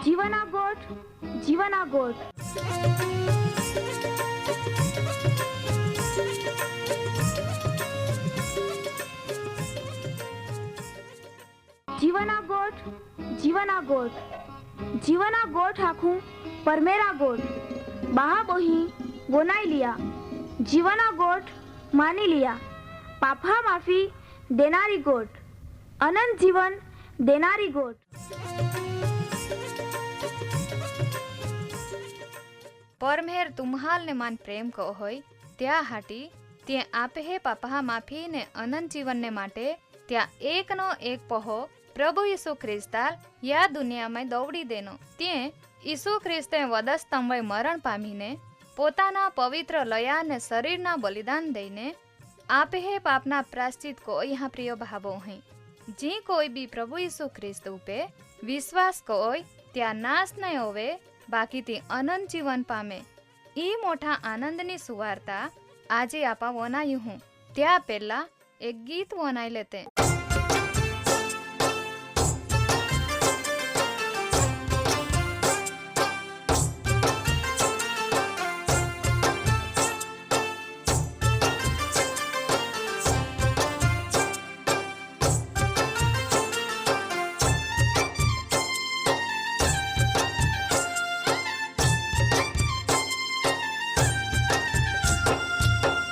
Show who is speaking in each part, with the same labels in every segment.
Speaker 1: जीवना गोठ जीवना गोठ जीवना गोठ जीवना गोठ जीवना गोठ आखू परमेरा गोठ बाहा बोही गोनाई लिया जीवना गोठ मानी लिया पापा माफी देनारी गोठ अनंत जीवन देनारी गोठ।
Speaker 2: परमेर तुम्हाल ने मान प्रेम को होय त्या हाटी ते आपे हे पापा माफी ने अनंत जीवन ने माटे त्या एक नो एक पहो प्रभु यीशु ख्रिस्ताल या दुनिया में दौड़ी देनो ते यीशु ख्रिस्ते वधस्तंभे मरण पामीने पोताना पवित्र लया ने शरीर ना बलिदान देने आपे हे पापना प्राश्चित को यहाँ प्रिय भावो है जी कोई भी प्रभु यीशु ख्रिस्त पे विश्वास कोय त्या नाश नहीं होवे बाकी ती अनंत जीवन पामे ई मोटा आनंदनी सुवार्ता आजे आपा वनायु हूँ त्या पहला एक गीत वनाई लेते।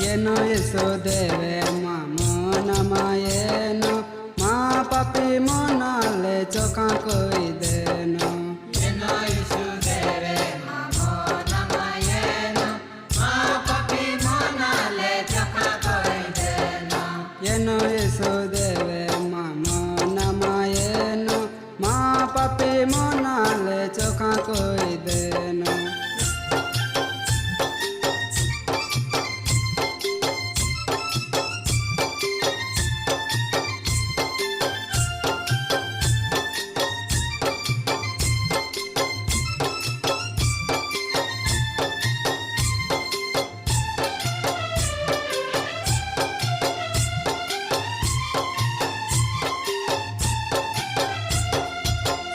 Speaker 3: येनो येसो देवे मामो नमायेनो मा पापी मोनाले चोखा कोई देनो येनो येसो देवे मामो नमायेनो मा पापी मोनाले चोखा कोई देनो येनो येसो देवे मामो नमायेनो मा पापी मोनाले चोखा कोई देनो।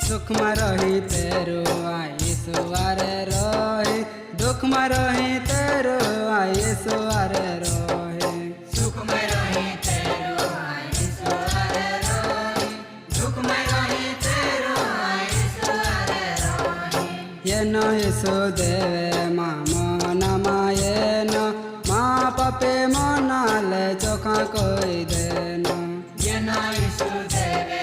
Speaker 3: सुख में रही तेरो आई सुवारे रही दुख में रही तेरो आई सुवारे रही सुख में रही तेरो आई सुवारे रही दुख में रही तेरो आई सुवारे रही येनो येसो देवे मामो नमायेनो मा पापे मोनाले चोखा कोई देनो येनो येसो देवे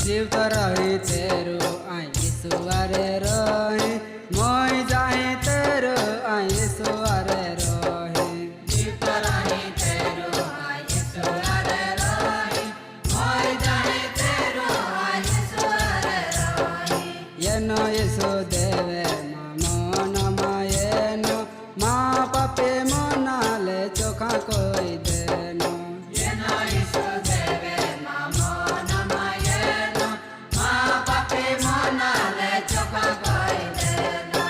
Speaker 3: जीव रही तेरो आई सुवारे रही मोई जाए तेरो आई सुवारे रही जीव रही तेरो आई सुवारे रही मोई जाए तेरो आई सुवारे रही येनो येसो देवे मामो नमायेनो मा पापे मोनाले चोखा कोई देनो येनो येसो देवे मामो नमायेनो मा पापे मोनाले चोखा कोई देनो।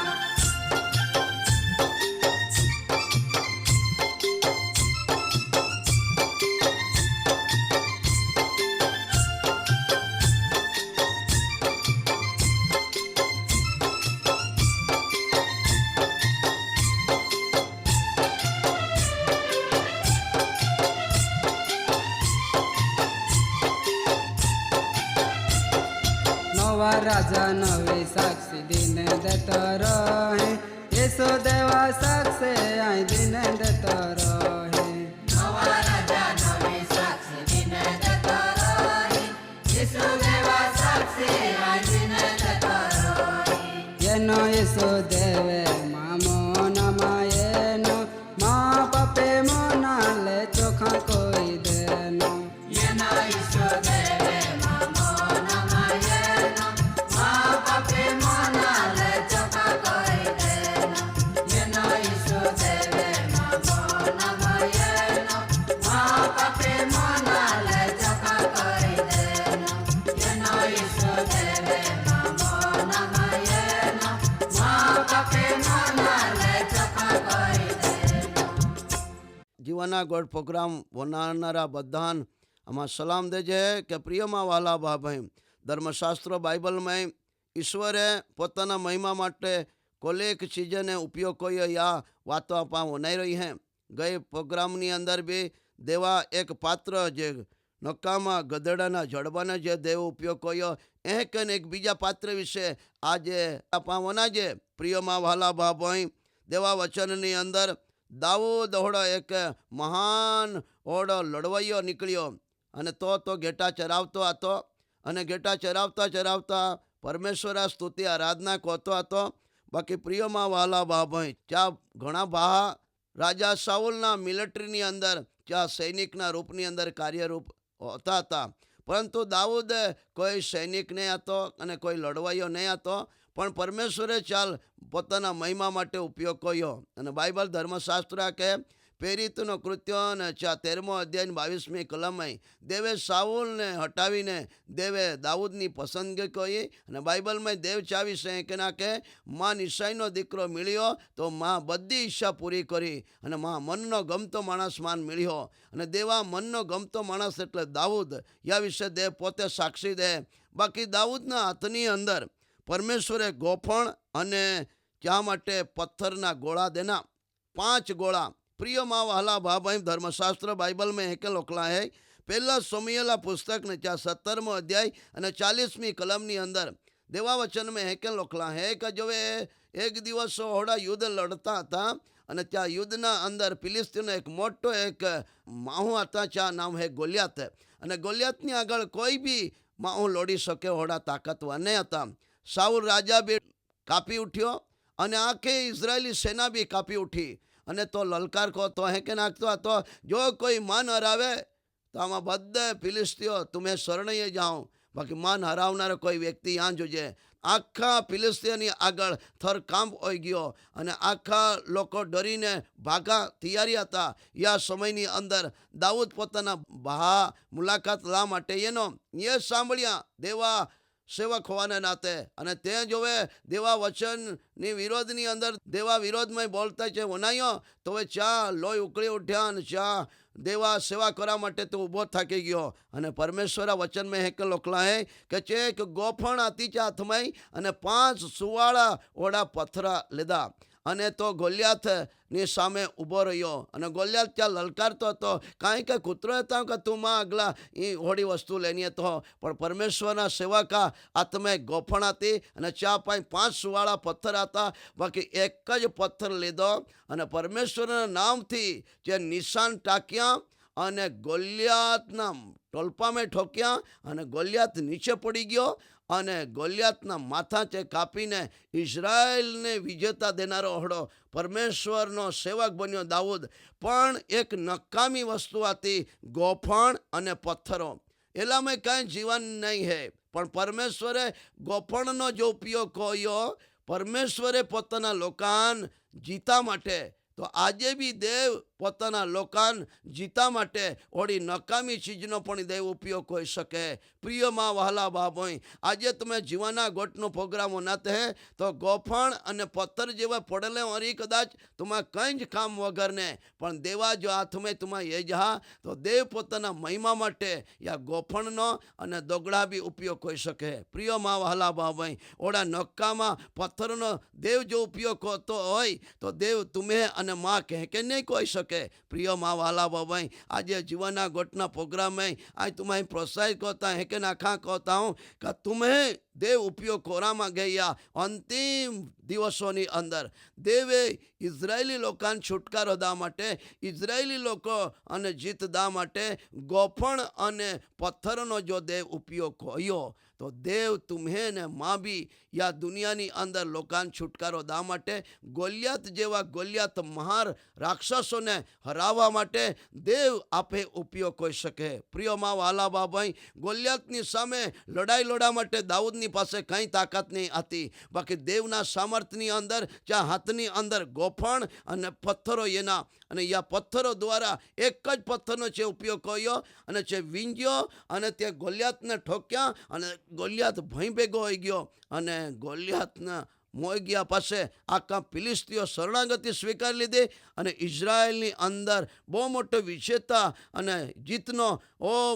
Speaker 3: नवा राजा नवी साक्षी दिन देतो रहे येसो देवा साक्षी आई दिन देतो रहे नवा राजा नवी साक्षी दिन देतो रहे येसो देवा साक्षी आई दिन देतो रहे येनो येसो देवे मामो नमायेनो मा पापे मोनाले चोखा कोई देनो येनो येसो देवे मामो नमायेनो
Speaker 4: જીવાના ગોળ પ્રોગ્રામ વનારનારા બધાને આમાં સલામ દેજે કે પ્રિયમાં વાલા ભાઈ ધર્મશાસ્ત્ર બાઇબલમાં ઈશ્વરે પોતાના મહિમા માટે કોલેક ચીજને ઉપયોગ કર્યો યા વાતો આપા વનાઈ રહી હે. ગઈ પ્રોગ્રામની અંદર બી દેવા એક પાત્ર જે નકામા ગધેડાના જડબાને જે દેવ ઉપયોગ કર્યો એક બીજા પાત્ર વિશે આજે આપા વનાજે પ્રિયમાં વાલા ભાઈ દેવા વચનની અંદર દાઉદ હોડો એક મહાન હોડો લડવાઈયો નીકળ્યો અને તો ઘેટા ચરાવતો હતો અને ઘેટા ચરાવતા પરમેશ્વરા સ્તુતિ આરાધના કરતો હતો. બાકી પ્રિયમાં વાલા ભાઈ ત્યાં ઘણા બહા રાજા સાઉલના મિલિટરીની અંદર ત્યાં સૈનિકના રૂપની અંદર કાર્યરૂપ હોતા હતા, પરંતુ દાઉદ કોઈ સૈનિક નહીં હતો અને કોઈ લડવાઈયો નહીં હતો, પણ પરમેશ્વરે ચાલ પોતાના મહિમા માટે ઉપયોગ કર્યો. અને બાઇબલ ધર્મશાસ્ત્ર કે પ્રેરિતનો કૃત્યો અને 13મો અધ્યાય 22મી કલમમાં દેવે સાઉલને હટાવીને દેવે દાઉદની પસંદગી કરી. અને બાઇબલમાં દેવ ચાવી છે કે ના કે માં નિશાઈનો દીકરો મળ્યો તો માં બધી ઈચ્છા પૂરી કરી અને માં મનનો ગમતો માણસ માન મળ્યો. અને દેવા મનનો ગમતો માણસ એટલે દાઉદ. યા વિશે દેવ પોતે સાક્ષી દે. બાકી દાઉદના હાથની અંદર પરમેશ્વરે ગોફણ અને ચા માટે પથ્થરના ગોળા દેના 5 ગોળા. પ્રિયમાં વાલા ભાઈ ધર્મશાસ્ત્ર બાઇબલમાં હેકે લોખલા હે પહેલા સોમિયેલા પુસ્તકને 17મો અધ્યાય અને 40મી કલમની અંદર દેવા વચનમાં હેકે લોખલા હે કે જો એક દિવસ હોડા યુદ્ધ લડતા હતા અને ત્યાં યુદ્ધના અંદર ફિલિસ્તીનનો એક મોટો એક માહુ હતા, ચા નામ હે ગોલિયાત. અને ગોલિયાતની આગળ કોઈ બી માહુ લોડી શકે હોડા તાકાતવાર નહીં હતા. સાઉલ રાજા બી કાપી ઉઠ્યો અને આખી ઇઝરાયેલી સેના બી કાપી ઉઠી અને તો લલકાર કહો તો હે કે નાખતો હતો જો કોઈ માન હરાવે તો આમાં બધે ફિલિસ્તીઓ તમે શરણઈએ જાઓ, બાકી માન હરાવનારો કોઈ વ્યક્તિ ત્યાં જોજે. આખા ફિલિસ્તીની આગળ થરકાંપ હોઈ ગયો અને આખા લોકો ડરીને ભાગા તૈયારી હતા. યા સમયની અંદર દાઉદ પોતાના બહા મુલાકાત લા માટે એનો એ સાંભળ્યા દેવા સેવક હોવાને નાતે અને તે જોવે દેવા વચનની વિરોધની અંદર દેવા વિરોધમાં બોલતા છે વનાયો તો હવે ચા લોહી ઉકળી ઉઠ્યા અને ચા દેવા સેવા કરવા માટે તો ઊભો થાકી ગયો. અને પરમેશ્વરા વચનમાં હેક લોખલા હે કે ચેક ગોફણ હતી ચા હાથમાં અને 5 સુવાળા ઓડા પથરા લીધા અને તો ગોલિયાથની સામે ઊભો રહ્યો. અને ગોલિયાથ ત્યાં લલકારતો હતો કાંઈ કે કૂતરો હતા કે તું માં આગલા એ હોડી વસ્તુ લેની હતો, પણ પરમેશ્વરના સેવકા આત્મે ગોફણ હતી અને ચા પાઈ 5 સુવાળા પથ્થર હતા. બાકી એક જ પથ્થર લીધો અને પરમેશ્વરના નામથી જે નિશાન ટાંક્યા અને ગોલિયાથના ટોલપામાં ઠોક્યા અને ગોલિયાથ નીચે પડી ગયો અને ગોલિયાથના માથા છે કાપીને ઇઝરાયલને વિજેતા દેનારો હડો પરમેશ્વરનો સેવક બન્યો દાઉદ. પણ એક નકામી વસ્તુ હતી ગોફણ અને પથ્થરો. એલામાં કાંઈ જીવન નહીં હે, પણ પરમેશ્વરે ગોફણનો જો ઉપયોગ કર્યો પરમેશ્વરે પોતાના લોકાન જીતા માટે, તો આજે બી દેવ પોતાના લોકાન જીતા માટે ઓડી નકામી ચીજનો પણ દેવ ઉપયોગ કરી શકે. પ્રિયમાં વહાલા બાબોઈ આજે તમે જીવાના ગોટનો પ્રોગ્રામ નાતે હે તો ગોફણ અને પથ્થર જેવા પડેલે વરી કદાચ તમારે કંઈ જ કામ વગરને, પણ દેવા જો હાથમાં તમારે એ જહા તો દેવ પોતાના મહિમા માટે યા ગોફણનો અને દોગડા બી ઉપયોગ કરી શકે. પ્રિયમાં વહાલા બાબોઈ ઓડા નકામાં પથ્થરનો દેવ જો ઉપયોગ કરતો હોય તો દેવ તમે અને માં કહે કે નહીં કોઈ શકે. પ્રિયમાં વાલા બાબાઈ આજે જીવાના ગોટના પ્રોગ્રામ आज तुम्हें प्रोत्साहित करता है कि नाखा कहता हूँ कि तुम्हें देव उपयोग कोराમાં ગયા અંતિમ દિવસોની અંદર દેવે ઇઝરાયેલી લોકોને છુટકારો દા માટે ઇઝરાયેલી લોકો અને જીત દા માટે ગોફણ અને પથ્થરનો જો દેવ ઉપયોગ કર્યો તો દેવ તુમ્હે ને માં બી યા દુનિયાની અંદર લોકોને છુટકારો દા માટે ગોલિયાત જેવા ગોલિયાત મહાર રાક્ષસોને હરાવવા માટે દેવ આપે ઉપયોગ કરી શકે. પ્રિયમાં વાલા બાબાઈ ગોલિયાતની સામે લડાઈ લડવા માટે દાઉદની પાસે કંઈ તાકાત નહીં હતી, બાકી દેવના સામર્થ્યની અંદર જ્યાં હાથની અંદર ગોફણ અને પથ્થરો એના અને યા પથ્થરો દ્વારા એક જ પથ્થરનો છે ઉપયોગ કર્યો અને છે વીંજ્યો અને તે ગોલિયાતને ઠોક્યા અને ગોલિયાત ભઈ ભેગો હોઈ ગયો અને ગોલિયાતના મોગિયા પાસે આખા ફિલિસ્તીઓ શરણાગતિ સ્વીકારી લીધી અને ઇઝરાયેલની અંદર બહુ મોટો વિજેતા અને જીતનો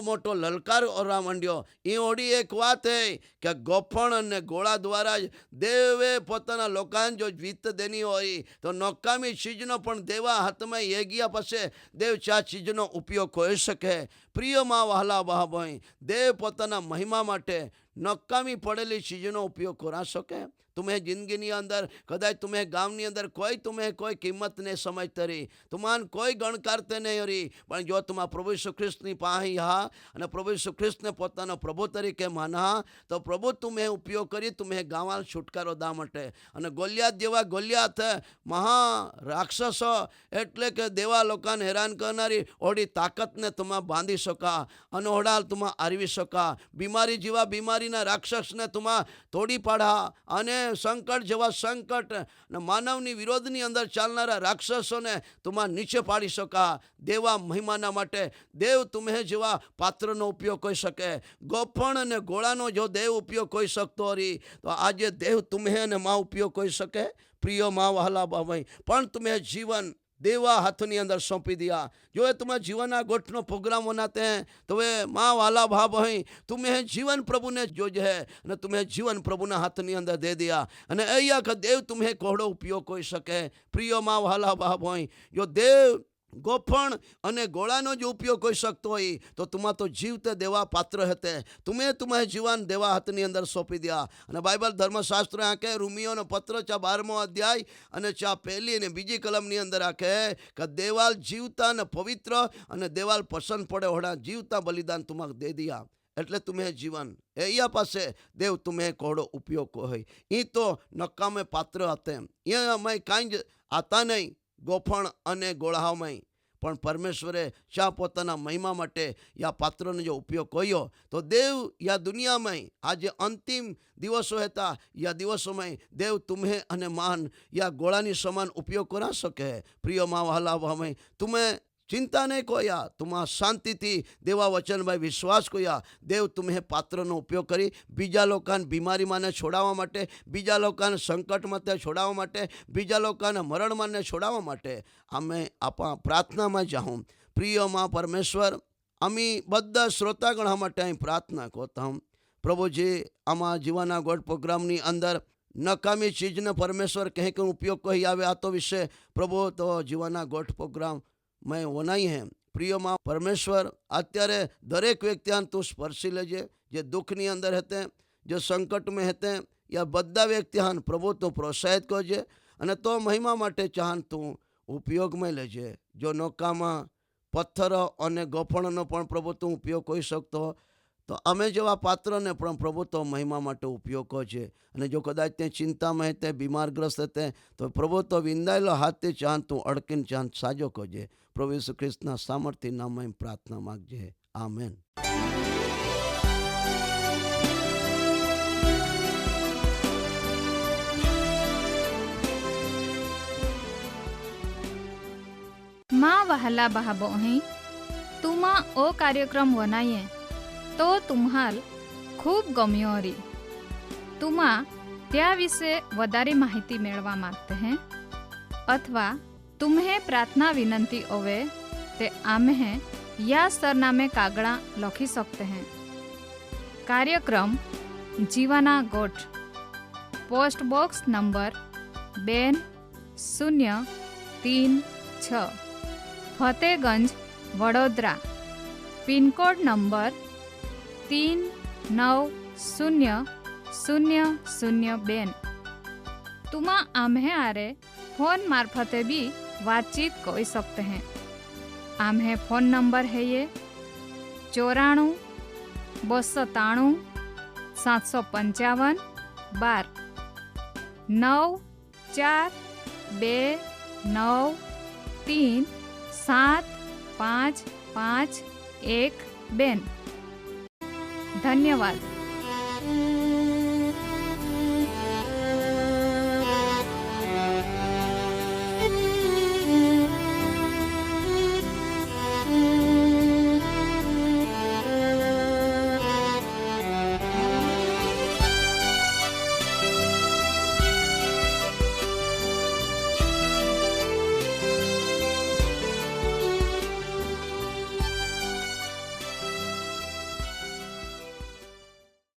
Speaker 4: મોટો લલકાર ઓરવા માંડ્યો. એ ઓડી એક વાત હે કે ગોફણ અને ગોળા દ્વારા જ દેવે પોતાના લોકોને જો જીત દેની હોય તો નકામી ચીજનો પણ દેવા હાથમાં યજ્ઞ પાસે દેવ ચા ચીજનો ઉપયોગ હોઈ શકે. પ્રિયમાં વહાલા ભાઈ, દેવ પોતાના મહિમા માટે નકામી પડેલી ચીજનો ઉપયોગ કરા શકે. तुम्हें जिंदगी अंदर कदाच तुम्हें गाँव नी अंदर कोई तुम्हें कोई किंमत नहीं समझते रही, तुम्हान कोई गण करते नहीं रही, पण जो तुम्हारा प्रभु यीशु ख्रिस्त नी पाही हा अने प्रभु यीशु ख्रिस्त ने पोतानो प्रभु तरीके माना तो प्रभु तुम्हें उपयोग करी तुम्हें गाँव छुटकारो दा मटे. अने गोलियात जेवा गोलियात महा राक्षसो एटले के देवा लोकाने हैरान करनारी ओडी ताकत ने तुम्हें बांधी शका, अनोहड़ा तुम्हें आरवी शका, बीमारी जेवा बीमारीना राक्षस ने तुम्हें तोड़ी पाड़ा अने संकट जेवा संकट ने मानवनी विरोधनी अंदर चालनारा राक्षसोने तुम्हें नीचे पाड़ी शका. देवा महिमाना माटे देव तुम्हें जेवा पात्रनो उपयोग कोई सके. गोफण अने गोळानो जो देव उपयोग कोई सकतो हरी तो आज देव तुम्हें अने मां उपयोग कोई सके. प्रिय मां वहाला बाबाई, पण तुम्हें जीवन देवा हाथनी अंदर सौंपी दिया. जो तुम्हें जीवन गोठनो प्रोग्राम बनाते हैं तो वे माँ वाला भाव है तुम्हें जीवन प्रभु ने जो है न तुम्हें जीवन प्रभु ने हाथनी अंदर दे दिया अने अहिया का देव तुम्हें कोहड़ो उपयोग कोई सके. प्रिय माँ वाला भाव है जो देव गोफण अने गोळानो जो उपयोग कोई सकतो होय तो तुमा तो जीवते देवा पात्र हते. तुम्हें जीवन देवा हाथनी अंदर सौंपी दिया. अने बाइबल धर्मशास्त्र आके रोमियोनो पत्र चा 12मो अध्याय अने चा 1 ने 2 कलमनी अंदर आके कि देवाल जीवता ने पवित्र अने देवाल पसंद पड़े होड़ा जीवता बलिदान तुमा दे दिया. એટલે तुम्हें जीवन एया पासे देव तुम्हें कोड़ो उपयोग को है. ई तो नकामे पात्र हते, ये मैं कांई आता नहीं गोफण अने गोळाओमां, पण परमेश्वरे शा पोताना महिमा माटे या पात्रनो जो उपयोग कर्यो तो देव या दुनिया में आज अंतिम दिवसों हता या दिवसों में देव तुम्हें अने मान या गोळानी समान उपयोग करा सके. प्रिय माँ वहाला भाई, तुम्हें चिंता नहीं कोया, तुम्हारा शांति थी देवा वचन भाई विश्वास कोया देव तुम्हें पात्रनो उपयोग करी बीजा लोकाने बीमारी माने छोड़ावा माटे, बीजा लोकाने संकट माटे छोड़ावा माटे, बीजा लोकाने मरण माने छोड़ावा माटे आमे आपा प्रार्थना में जाऊँ. प्रिय माँ परमेश्वर, अमी बधा श्रोतागण माटे अहीं प्रार्थना करता हूँ. प्रभुजी आमा जीवना गोड प्रोग्रामनी अंदर नकामी चीज ने परमेश्वर कहीं के उपयोग कही आवे आ तो विषय प्रभु तो जीवना गोड प्रोग्राम मैं वनाई है. प्रिय माँ परमेश्वर, अत्यारे दरेक व्यक्ति तू स्पर्शी लेजे जे दुखनी अंदर हते, जो संकट में हते या बधा व्यक्ति प्रभु तो प्रोत्साहित करजे अने तो महिमा माटे चाहन तू उपयोग में लेजे. जो नौकामा पत्थर अने गोफणनो पण प्रभु तू उपयोग करी सकतो तो अमे जेवा पात्र ने पण प्रभु तो महिमा माटे उपयोग करजे. अने जो कदाच ते चिंता में हते बीमारग्रस्त हते तो प्रभु तो विंदायेलो हाथे चाहन तू अड़कीने चाहन साजो करजे. प्रभु यीशु ख्रिस्तना सामर्थ्य नाम में प्रार्थना मांगजे. आमेन.
Speaker 2: माँ वहला बहाबो अहीं तुमा ओ कार्यक्रम वनाये तो तुम्हाल खूब गम्यो हरी. तुमा त्या विषे वधारे माहिती मेळवा मांगते हैं अथवा तुम्हें प्रार्थना विनंती होवे ते आमे या सरनामे कागड़ा लखी सकते हैं. कार्यक्रम जीवाना गोठ, post box number 2036 Fatehganj Vadodara, pin code number 390002. तुमा आम्हे आरे फोन मार्फते भी बातचीत कर सकते हैं. आम्हे फोन नंबर है ये 94 293 755 12 9429 75512. धन्यवाद.